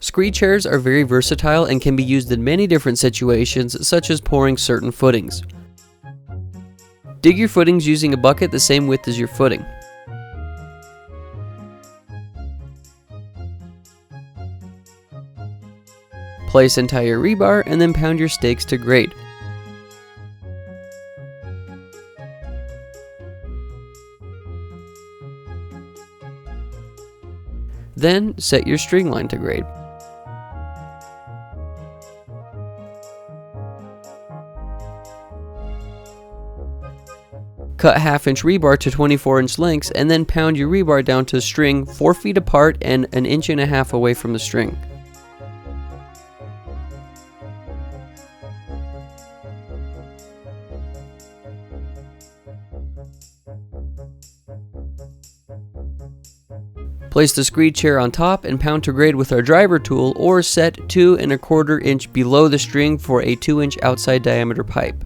Screed chairs are very versatile and can be used in many different situations, such as pouring certain footings. Dig your footings using a bucket the same width as your footing. Place and tie your rebar and then pound your stakes to grade. Then set your string line to grade. Cut 1/2-inch rebar to 24-inch lengths and then pound your rebar down to a string 4 feet apart and 1.5 inches away from the string. Place the Screed chair on top and pound to grade with our driver tool, or set 2 1/4 inch below the string for a 2-inch outside diameter pipe.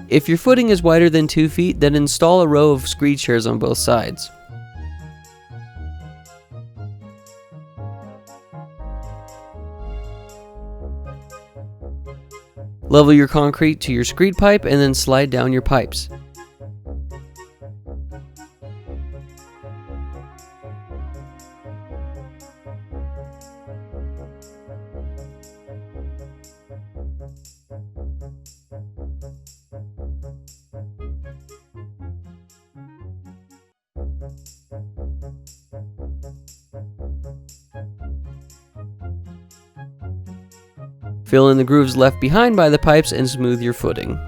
If your footing is wider than 2 feet, then install a row of Screed chairs on both sides. Level your concrete to your Screed pipe and then slide down your pipes. Fill in the grooves left behind by the pipes and smooth your footing.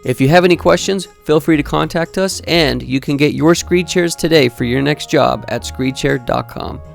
If you have any questions, feel free to contact us, and you can get your Screed chairs today for your next job at screedchair.com.